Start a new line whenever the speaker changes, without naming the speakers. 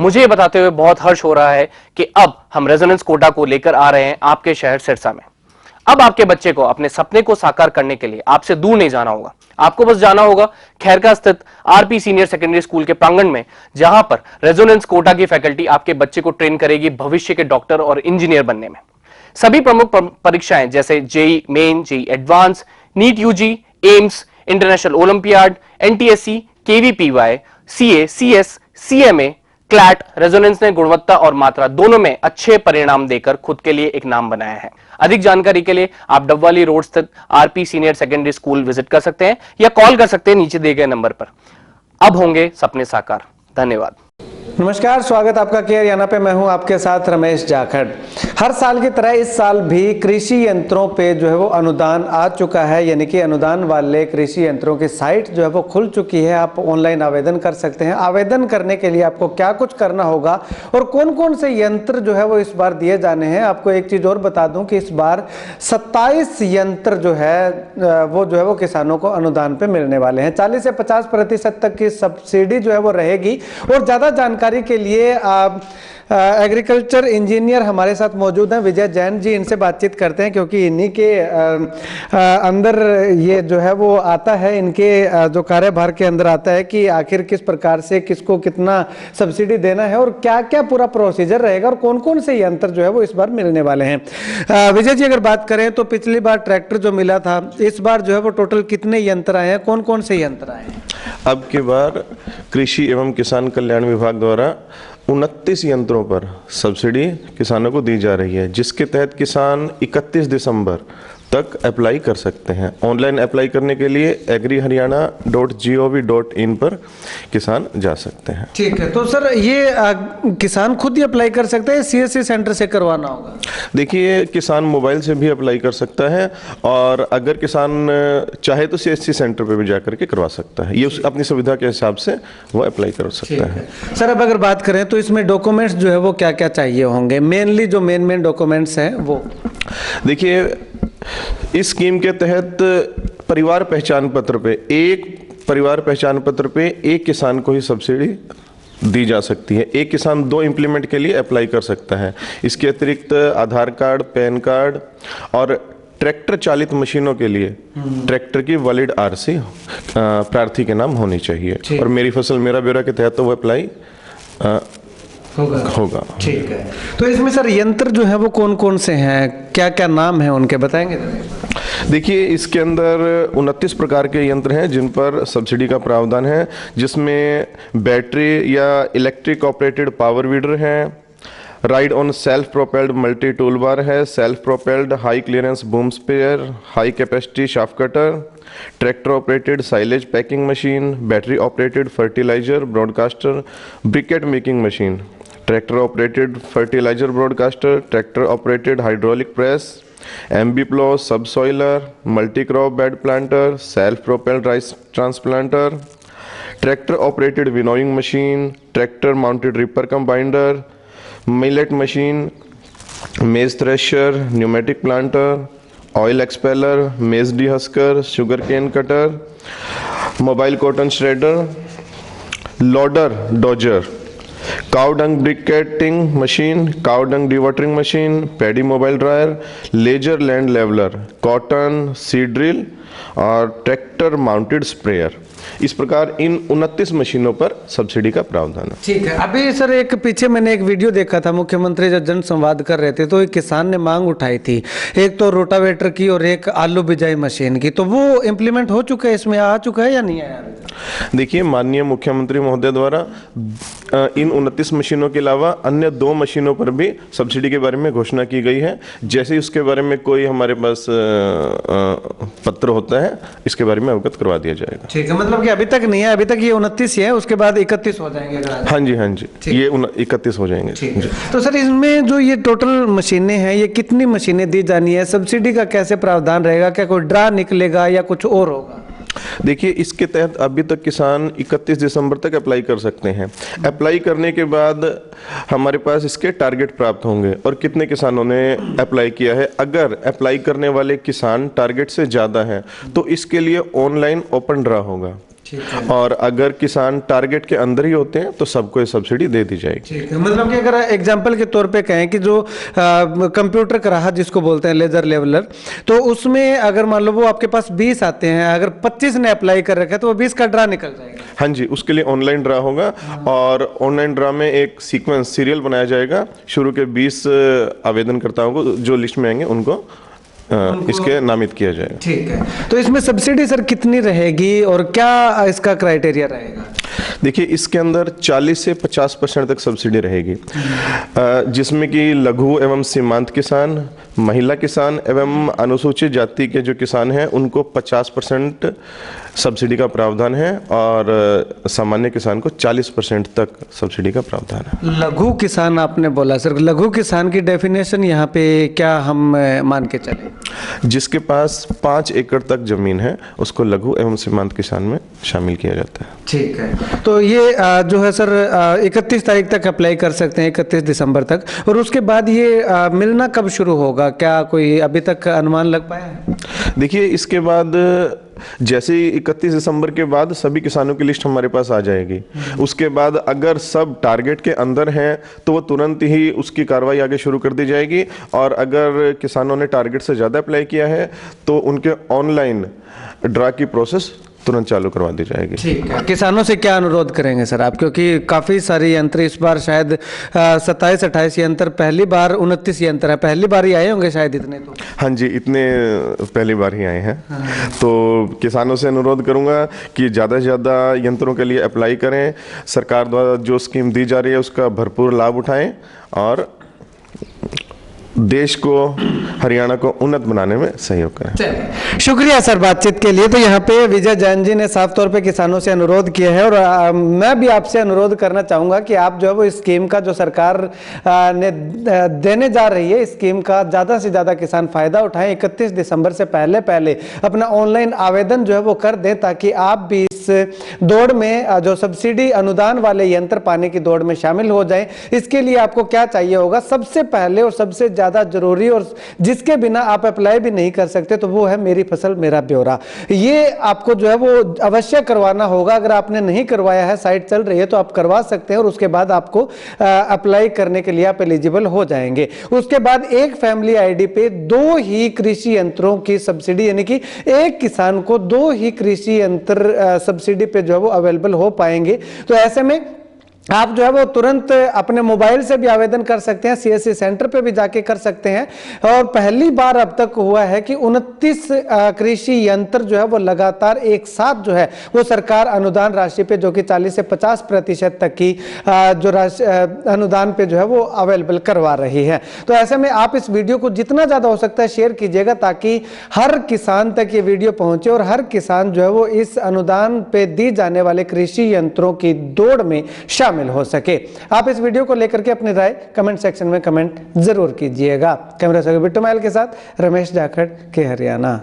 मुझे ये बताते हुए बहुत हर्ष हो रहा है कि अब हम रेजोनेंस कोटा को लेकर आ रहे हैं आपके शहर सिरसा में। अब आपके बच्चे को अपने सपने को साकार करने के लिए आपसे दूर नहीं जाना होगा। आपको बस जाना होगा खैरका स्थित आरपी सीनियर सेकेंडरी स्कूल के प्रांगण में, जहां पर रेजोनेंस कोटा की फैकल्टी आपके बच्चे को ट्रेन करेगी भविष्य के डॉक्टर और इंजीनियर बनने में। सभी प्रमुख परीक्षाएं जैसे JEE main, JEE advanced, NEET UG, AIIMS, international olympiad, NTSC, KVPY, CA, CS, CMA, CLAT, Resonance ने गुणवत्ता और मात्रा दोनों में अच्छे परिणाम देकर खुद के लिए एक नाम बनाया है। अधिक जानकारी के लिए आप डबवाली रोड स्थित RP senior secondary school visit कर सकते हैं या कॉल कर सकते हैं नीचे दिए गए नंबर पर। अब होंगे सपने साकार। धन्यवाद।
नमस्कार, स्वागत आपका केयर याना पे। मैं हूं आपके साथ रमेश जाखड़। हर साल की तरह इस साल भी कृषि यंत्रों पे जो है वो अनुदान आ चुका है, यानी कि अनुदान वाले कृषि यंत्रों की साइट जो है वो खुल चुकी है। आप ऑनलाइन आवेदन कर सकते हैं। आवेदन करने के लिए आपको क्या कुछ करना होगा और कौन कौन से यंत्र जो है वो इस बार दिए जाने हैं। आपको एक चीज़ और बता दूं कि इस बार 27 यंत्र जो है वो किसानों को अनुदान पे मिलने वाले हैं। 40 से 50% तक की सब्सिडी जो है वो रहेगी। और ज़्यादा जानकारी के लिए आप एग्रीकल्चर इंजीनियर हमारे साथ मौजूद हैं, विजय जैन जी। इनसे बातचीत करते हैं क्योंकि इन्हीं के अंदर ये जो है वो आता है, इनके जो कार्यभार के अंदर आता है कि आखिर किस प्रकार से किसको कितना सब्सिडी देना है और क्या क्या पूरा प्रोसीजर रहेगा और कौन कौन से यंत्र जो है वो इस बार मिलने वाले हैं। विजय जी, अगर बात करें तो पिछली बार ट्रैक्टर जो मिला था, इस बार जो है वो टोटल कितने यंत्र आए हैं, कौन कौन से यंत्र आए हैं?
अब की बार कृषि एवं किसान कल्याण विभाग द्वारा 29 यंत्रों पर सब्सिडी किसानों को दी जा रही है, जिसके तहत किसान 31 दिसंबर तक अप्लाई कर सकते हैं। ऑनलाइन अप्लाई करने के लिए agriharyana.gov.in पर किसान जा सकते हैं।
ठीक है, तो सर ये किसान खुद ही अप्लाई कर सकते हैं, सीएससी सेंटर से करवाना होगा?
देखिए, किसान मोबाइल से भी अप्लाई कर सकता है और अगर किसान चाहे तो सीएससी सेंटर पे भी जाकर के करवा सकता है। ये अपनी सुविधा के हिसाब से वो अप्लाई कर सकता है।
सर, अब अगर बात करें तो इसमें डॉक्यूमेंट्स जो है वो क्या क्या चाहिए होंगे? मेनली जो मेन डॉक्यूमेंट्स हैं वो
देखिए, इस स्कीम के तहत परिवार पहचान पत्र पे एक किसान को ही सब्सिडी दी जा सकती है। एक किसान 2 इम्प्लीमेंट के लिए अप्लाई कर सकता है। इसके अतिरिक्त आधार कार्ड, पैन कार्ड और ट्रैक्टर चालित मशीनों के लिए ट्रैक्टर की वैलिड आरसी प्रार्थी के नाम होनी चाहिए। और मेरी फसल मेरा ब्यौरा के तहत तो वो अप्लाई होगा।
ठीक है, तो इसमें सर यंत्र जो है वो कौन कौन से हैं, क्या क्या नाम है उनके, बताएंगे?
देखिए, इसके अंदर 29 प्रकार के यंत्र हैं जिन पर सब्सिडी का प्रावधान है, जिसमें बैटरी या इलेक्ट्रिक ऑपरेटेड पावर वीडर है, ride on self propelled multi tool bar है, self propelled high clearance boom sprayer, high capacity shaft cutter, tractor operated silage packing machine, battery operated fertiliser broadcaster, briquette making machine, tractor operated fertiliser broadcaster, tractor operated hydraulic press, MB plough subsoiler, multi crop bed planter, self propelled rice transplanter, tractor operated winnowing machine, tractor mounted reaper cum binder, millet machine, मेज thresher, pneumatic planter, oil expeller, maize dehusker, sugar cane cutter, mobile cotton shredder, loader dozer, cow dung briquetting machine, cow dung dewatering machine, paddy mobile dryer, laser land leveller, cotton seed drill और tractor mounted sprayer. इस प्रकार इन 29 मशीनों पर subsidy का प्रावधान है।
ठीक है, अभी सर एक पीछे मैंने एक वीडियो देखा था, मुख्यमंत्री जब जन संवाद कर रहे थे तो एक किसान ने मांग उठाई थी, एक तो रोटावेटर की और एक आलू बिजाई मशीन की, तो वो इम्प्लीमेंट हो चुका है, इसमें आ चुका है या नहीं आया?
देखिए, माननीय मुख्यमंत्री महोदय द्वारा इन 29 मशीनों के अलावा अन्य 2 मशीनों पर भी सब्सिडी के बारे में घोषणा की गई है। जैसे ही उसके बारे में कोई हमारे पास पत्र होता है, इसके बारे में अवगत करवा दिया जाएगा।
ठीक है, मतलब कि अभी तक नहीं है, अभी तक ये 29 ही है, उसके बाद 31 हो जाएंगे?
हाँ जी, ये 31 हो जाएंगे।
तो सर, इसमें जो ये टोटल मशीनें हैं, ये कितनी मशीनें दी जानी है? सब्सिडी का कैसे प्रावधान रहेगा? क्या कोई ड्रा निकलेगा या कुछ और होगा?
देखिए, इसके तहत अभी तक किसान 31 दिसंबर तक अप्लाई कर सकते हैं। अप्लाई करने के बाद हमारे पास इसके टारगेट प्राप्त होंगे और कितने किसानों ने अप्लाई किया है। अगर अप्लाई करने वाले किसान टारगेट से ज़्यादा हैं तो इसके लिए ऑनलाइन ओपन ड्रा होगा। और अगर किसान टारगेट के अंदर ही होते हैं तो सबको ये सब्सिडी दे दी जाएगी।
ठीक है, मतलब कि अगर एग्जांपल के तौर पे कहें कि जो कंप्यूटर कराहा जिसको बोलते हैं लेजर लेवलर, तो उसमें अगर मान लो वो आपके पास 20 आते हैं, अगर 25 ने अप्लाई कर रखा है तो वो 20 का ड्रा निकल जाएगा।
हाँ जी, उसके लिए ऑनलाइन ड्रा होगा और ऑनलाइन ड्रा में एक सीक्वेंस सीरियल बनाया जाएगा। शुरू के 20 आवेदनकर्ताओं को जो लिस्ट में आएंगे उनको इसके नामित किया जाएगा।
ठीक है, तो इसमें सब्सिडी सर कितनी रहेगी और क्या इसका क्राइटेरिया रहेगा?
देखिए, इसके अंदर 40 से 50% तक सब्सिडी रहेगी, जिसमें कि लघु एवं सीमांत किसान, महिला किसान एवं अनुसूचित जाति के जो किसान हैं उनको 50% सब्सिडी का प्रावधान है और सामान्य किसान को 40% तक सब्सिडी का प्रावधान है।
लघु किसान आपने बोला सर, लघु किसान की डेफिनेशन यहाँ पे क्या हम मान के चले?
जिसके पास 5 एकड़ तक जमीन है उसको लघु एवं सीमांत किसान में शामिल किया जाता है।
ठीक है, तो ये जो है सर 31 तारीख तक अप्लाई कर सकते हैं, 31 दिसंबर तक, और उसके बाद ये मिलना कब शुरू होगा, क्या कोई अभी तक अनुमान लग पाया है?
देखिए, इसके बाद जैसे ही 31 दिसंबर के बाद सभी किसानों की लिस्ट हमारे पास आ जाएगी। उसके बाद अगर सब टारगेट के अंदर हैं तो वो तुरंत ही उसकी कार्रवाई आगे शुरू कर दी जाएगी, और अगर किसानों ने टारगेट से ज़्यादा अप्लाई किया है तो उनके ऑनलाइन ड्रा की प्रोसेस तुरंत चालू करवा दी जाएगी।
ठीक है, किसानों से क्या अनुरोध करेंगे सर आप, क्योंकि काफ़ी सारे यंत्र इस बार शायद 27-28 यंत्र, पहली बार 29 यंत्र है, पहली बार ही आए होंगे शायद इतने तो।
हाँ जी, इतने पहली बार ही आए हैं। तो किसानों से अनुरोध करूंगा कि ज़्यादा से ज़्यादा यंत्रों के लिए अप्लाई करें। सरकार द्वारा जो स्कीम दी जा रही है उसका भरपूर लाभ उठाएं और देश को, हरियाणा को उन्नत बनाने में सहयोग करें।
शुक्रिया सर बातचीत के लिए। तो यहाँ पे विजय जैन जी ने साफ तौर पे किसानों से अनुरोध किया है, और मैं भी आपसे अनुरोध करना चाहूँगा कि आप जो है वो इस स्कीम का जो सरकार ने देने जा रही है, इस स्कीम का ज़्यादा से ज़्यादा किसान फ़ायदा उठाएं। 31 दिसंबर से पहले पहले अपना ऑनलाइन आवेदन जो है वो कर दें, ताकि आप भी इस दौड़ में, जो सब्सिडी अनुदान वाले यंत्र पाने की दौड़ में शामिल हो जाएं। इसके लिए आपको क्या चाहिए होगा, सबसे पहले और सबसे ज़्यादा जरूरी, और जिसके बिना आप अप्लाई भी नहीं कर सकते, तो वो है मेरी फसल मेरा ब्यौरा। ये आपको जो है वो अवश्य करवाना होगा। अगर आपने नहीं करवाया है, साइट चल रही है तो आप करवा सकते हैं, और उसके बाद आपको अप्लाई करने के लिए आप एलिजिबल हो जाएंगे। उसके बाद एक फैमिली आईडी पे 2 ही कृषि यंत्रों की सब्सिडी, यानी कि एक किसान को 2 ही कृषि यंत्र सब्सिडी पे जो है वो अवेलेबल हो पाएंगे। तो ऐसे में आप जो है वो तुरंत अपने मोबाइल से भी आवेदन कर सकते हैं, सीएससी सेंटर पे भी जाके कर सकते हैं। और पहली बार अब तक हुआ है कि 29 कृषि यंत्र जो है वो लगातार एक साथ जो है वो सरकार अनुदान राशि पे, जो कि 40 से 50% तक की जो अनुदान पे जो है वो अवेलेबल करवा रही है। तो ऐसे में आप इस वीडियो को जितना ज़्यादा हो सकता है शेयर कीजिएगा, ताकि हर किसान तक ये वीडियो पहुंचे और हर किसान जो है वो इस अनुदान पे दी जाने वाले कृषि यंत्रों की दौड़ में शामिल हो सके। आप इस वीडियो को लेकर के अपनी राय कमेंट सेक्शन में कमेंट जरूर कीजिएगा। कैमरा से बिट्टू महल के साथ रमेश जाखड़ के हरियाणा।